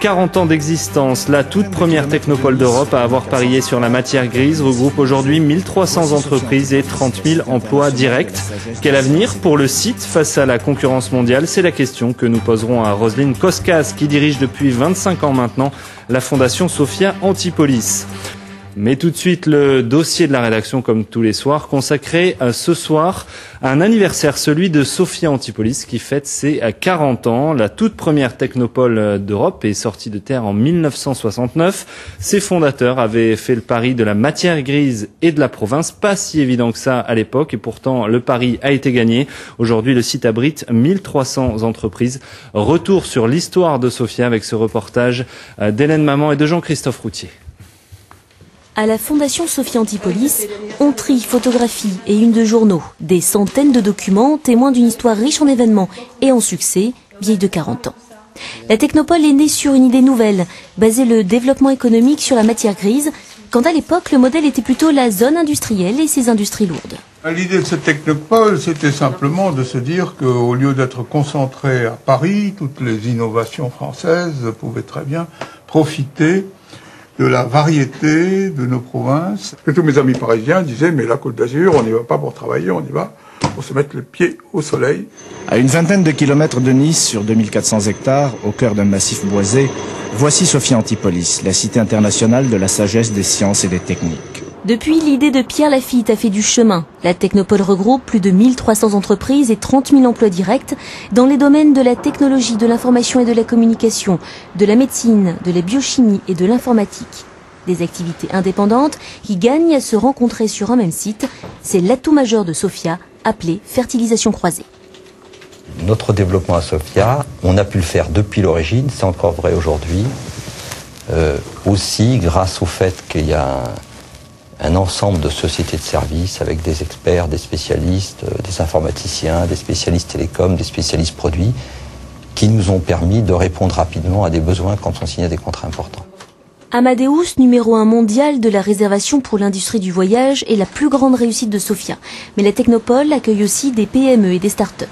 40 ans d'existence, la toute première technopole d'Europe à avoir parié sur la matière grise regroupe aujourd'hui 1300 entreprises et 30 000 emplois directs. Quel avenir pour le site face à la concurrence mondiale? C'est la question que nous poserons à Roselyne Koskas, qui dirige depuis 25 ans maintenant la fondation Sophia Antipolis. Mais tout de suite, le dossier de la rédaction, comme tous les soirs, consacré ce soir à un anniversaire, celui de Sophia Antipolis, qui fête ses 40 ans. La toute première technopole d'Europe est sortie de terre en 1969. Ses fondateurs avaient fait le pari de la matière grise et de la province. Pas si évident que ça à l'époque, et pourtant le pari a été gagné. Aujourd'hui, le site abrite 1300 entreprises. Retour sur l'histoire de Sophia avec ce reportage d'Hélène Maman et de Jean-Christophe Routier. À la Fondation Sophia Antipolis, on trie photographies et une de journaux, des centaines de documents témoins d'une histoire riche en événements et en succès, vieille de 40 ans. La technopole est née sur une idée nouvelle, basée le développement économique sur la matière grise, quand à l'époque le modèle était plutôt la zone industrielle et ses industries lourdes. L'idée de cette technopole, c'était simplement de se dire qu'au lieu d'être concentré à Paris, toutes les innovations françaises pouvaient très bien profiter de la variété de nos provinces. Que tous mes amis parisiens disaient, mais la Côte d'Azur, on n'y va pas pour travailler, on y va pour se mettre le pied au soleil. À une vingtaine de kilomètres de Nice, sur 2400 hectares, au cœur d'un massif boisé, voici Sophia Antipolis, la cité internationale de la sagesse des sciences et des techniques. Depuis, l'idée de Pierre Lafitte a fait du chemin. La technopole regroupe plus de 1300 entreprises et 30 000 emplois directs dans les domaines de la technologie, de l'information et de la communication, de la médecine, de la biochimie et de l'informatique. Des activités indépendantes qui gagnent à se rencontrer sur un même site. C'est l'atout majeur de Sophia, appelé fertilisation croisée. Notre développement à Sophia, on a pu le faire depuis l'origine, c'est encore vrai aujourd'hui, aussi grâce au fait qu'il y a un ensemble de sociétés de services avec des experts, des spécialistes, des informaticiens, des spécialistes télécoms, des spécialistes produits, qui nous ont permis de répondre rapidement à des besoins quand on signait des contrats importants. Amadeus, numéro 1 mondial de la réservation pour l'industrie du voyage, est la plus grande réussite de Sophia. Mais la technopole accueille aussi des PME et des start-up.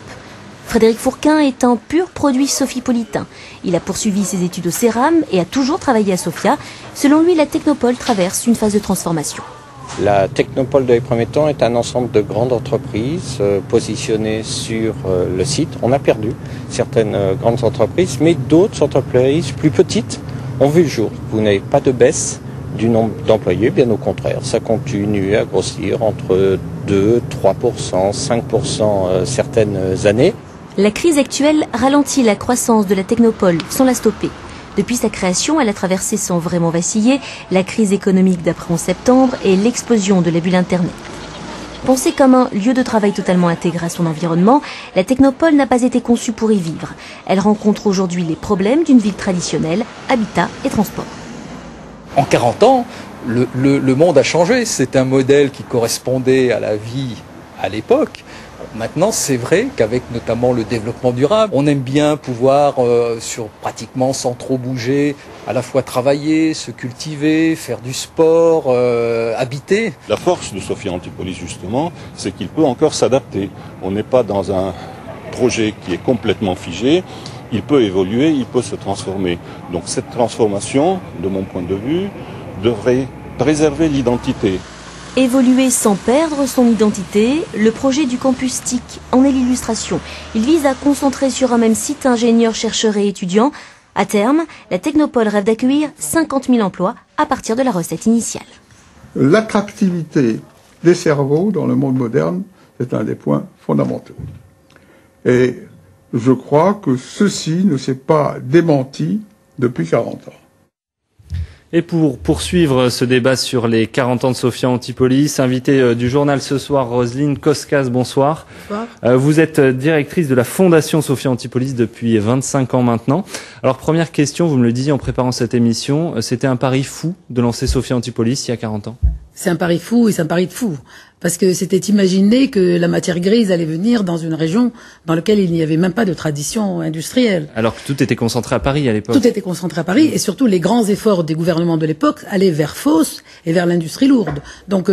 Frédéric Fourquin est un pur produit sophipolitain. Il a poursuivi ses études au CERAM et a toujours travaillé à Sophia. Selon lui, la technopole traverse une phase de transformation. La technopole dans les premiers temps est un ensemble de grandes entreprises positionnées sur le site. On a perdu certaines grandes entreprises, mais d'autres entreprises plus petites ont vu le jour. Vous n'avez pas de baisse du nombre d'employés, bien au contraire. Ça continue à grossir entre 2, 3%, 5% certaines années. La crise actuelle ralentit la croissance de la technopole sans la stopper. Depuis sa création, elle a traversé sans vraiment vaciller la crise économique d'après 11 septembre et l'explosion de la bulle Internet. Pensée comme un lieu de travail totalement intégré à son environnement, la technopole n'a pas été conçue pour y vivre. Elle rencontre aujourd'hui les problèmes d'une ville traditionnelle, habitat et transport. En 40 ans, le monde a changé. C'est un modèle qui correspondait à la vie à l'époque. Maintenant, c'est vrai qu'avec notamment le développement durable, on aime bien pouvoir, sur pratiquement sans trop bouger, à la fois travailler, se cultiver, faire du sport, habiter. La force de Sophia Antipolis, justement, c'est qu'il peut encore s'adapter. On n'est pas dans un projet qui est complètement figé. Il peut évoluer, il peut se transformer. Donc cette transformation, de mon point de vue, devrait préserver l'identité. Évoluer sans perdre son identité, le projet du campus TIC en est l'illustration. Il vise à concentrer sur un même site ingénieurs, chercheurs et étudiants. À terme, la technopole rêve d'accueillir 50 000 emplois à partir de la recette initiale. L'attractivité des cerveaux dans le monde moderne, c'est un des points fondamentaux. Et je crois que ceci ne s'est pas démenti depuis 40 ans. Et pour poursuivre ce débat sur les 40 ans de Sophia Antipolis, invité du journal ce soir, Roselyne Koskas, bonsoir. Bonsoir. Vous êtes directrice de la Fondation Sophia Antipolis depuis 25 ans maintenant. Alors première question, vous me le disiez en préparant cette émission, c'était un pari fou de lancer Sophia Antipolis il y a 40 ans? c'est un pari fou et c'est un pari de fou. Parce que c'était imaginer que la matière grise allait venir dans une région dans laquelle il n'y avait même pas de tradition industrielle. Alors que tout était concentré à Paris à l'époque. Tout était concentré à Paris et surtout les grands efforts des gouvernements de l'époque allaient vers Fos et vers l'industrie lourde. Donc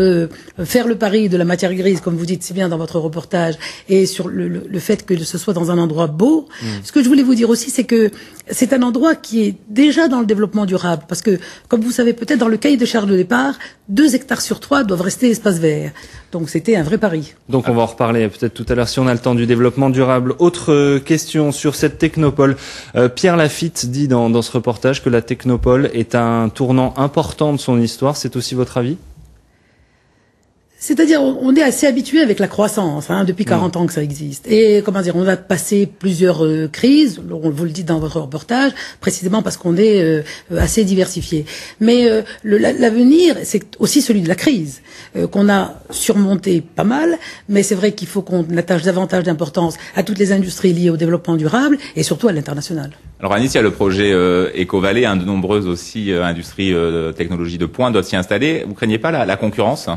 faire le pari de la matière grise, comme vous dites si bien dans votre reportage, et sur le fait que ce soit dans un endroit beau, ce que je voulais vous dire aussi, c'est que c'est un endroit qui est déjà dans le développement durable. Parce que, comme vous savez peut-être, dans le cahier de charges de départ, 2 hectares sur 3 doivent rester espace vert. Donc c'était un vrai pari. Donc on va en reparler peut-être tout à l'heure si on a le temps du développement durable. Autre question sur cette technopole. Pierre Lafitte dit dans ce reportage que la technopole est un tournant important de son histoire. C'est aussi votre avis ? C'est-à-dire, on est assez habitué avec la croissance, depuis 40 ans que ça existe. Et, on a passé plusieurs crises, on vous le dit dans votre reportage, précisément parce qu'on est assez diversifié. Mais l'avenir, c'est aussi celui de la crise, qu'on a surmonté pas mal, mais c'est vrai qu'il faut qu'on attache davantage d'importance à toutes les industries liées au développement durable et surtout à l'international. Alors à Nice, il y a le projet Eco-Valley, de nombreuses aussi industries technologies de pointe doivent s'y installer. Vous craignez pas la concurrence ?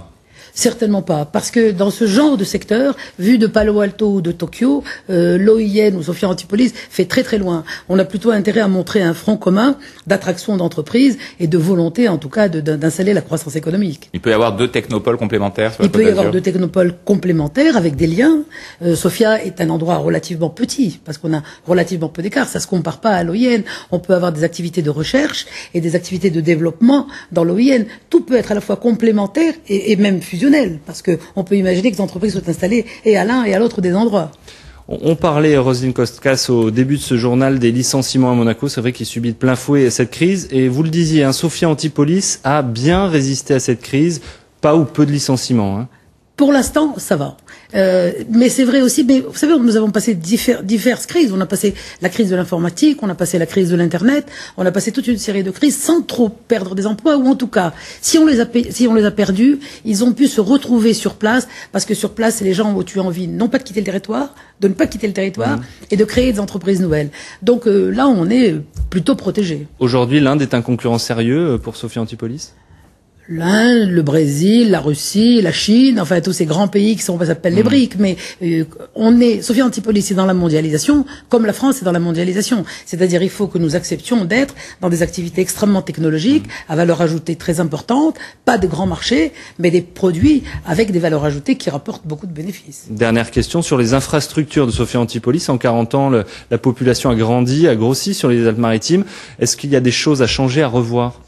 Certainement pas, parce que dans ce genre de secteur, vu de Palo Alto ou de Tokyo, l'OIN ou Sophia Antipolis fait très très loin. On a plutôt intérêt à montrer un front commun d'attraction d'entreprises et de volonté, en tout cas, d'installer la croissance économique. Il peut y avoir 2 technopoles complémentaires sur la Côte d'Azur. Il peut y avoir 2 technopoles complémentaires avec des liens. Sophia est un endroit relativement petit, parce qu'on a relativement peu d'écart. Ça se compare pas à l'OIN. On peut avoir des activités de recherche et des activités de développement dans l'OIN. Tout peut être à la fois complémentaire et même fusionnel. Parce qu'on peut imaginer que les entreprises soient installées et à l'un et à l'autre des endroits. On parlait, Roselyne Kostkas, au début de ce journal des licenciements à Monaco. C'est vrai qu'il subit de plein fouet cette crise. Et vous le disiez, Sophia Antipolis a bien résisté à cette crise. Pas ou peu de licenciements. Pour l'instant, ça va. Mais c'est vrai aussi, mais vous savez, nous avons passé diverses crises. On a passé la crise de l'informatique, on a passé la crise de l'Internet, on a passé toute une série de crises sans trop perdre des emplois, ou en tout cas, si on les a perdus, ils ont pu se retrouver sur place, parce que sur place, c'est les gens où tu as envie non pas de quitter le territoire, de ne pas quitter le territoire, et de créer des entreprises nouvelles. Donc là, on est plutôt protégé. Aujourd'hui, l'Inde est un concurrent sérieux pour Sophia Antipolis ? L'Inde, le Brésil, la Russie, la Chine, enfin tous ces grands pays qui s'appellent les BRIC, mais Sophia Antipolis est dans la mondialisation, comme la France est dans la mondialisation. C'est-à-dire, il faut que nous acceptions d'être dans des activités extrêmement technologiques, à valeur ajoutée très importante, pas de grands marchés, mais des produits avec des valeurs ajoutées qui rapportent beaucoup de bénéfices. Dernière question sur les infrastructures de Sophia Antipolis. En 40 ans, la population a grossi sur les Alpes-Maritimes. Est-ce qu'il y a des choses à changer, à revoir ?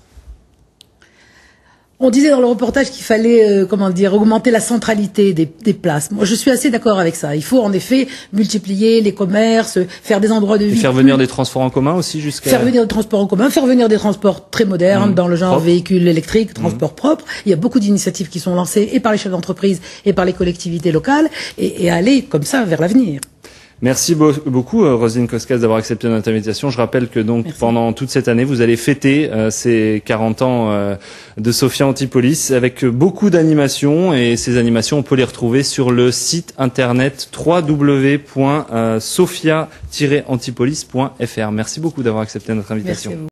On disait dans le reportage qu'il fallait, augmenter la centralité des places. Moi, je suis assez d'accord avec ça. Il faut en effet multiplier les commerces, faire des endroits de vie. Et faire venir des transports en commun aussi jusqu'à... Faire venir des transports en commun, faire venir des transports très modernes dans le genre véhicules électriques, transports propres. Il y a beaucoup d'initiatives qui sont lancées et par les chefs d'entreprise et par les collectivités locales et aller comme ça vers l'avenir. Merci beaucoup, Roselyne Kostkas, d'avoir accepté notre invitation. Je rappelle que pendant toute cette année, vous allez fêter ces 40 ans de Sophia Antipolis avec beaucoup d'animations. Et ces animations, on peut les retrouver sur le site internet www.sophia-antipolis.fr. Merci beaucoup d'avoir accepté notre invitation. Merci à vous.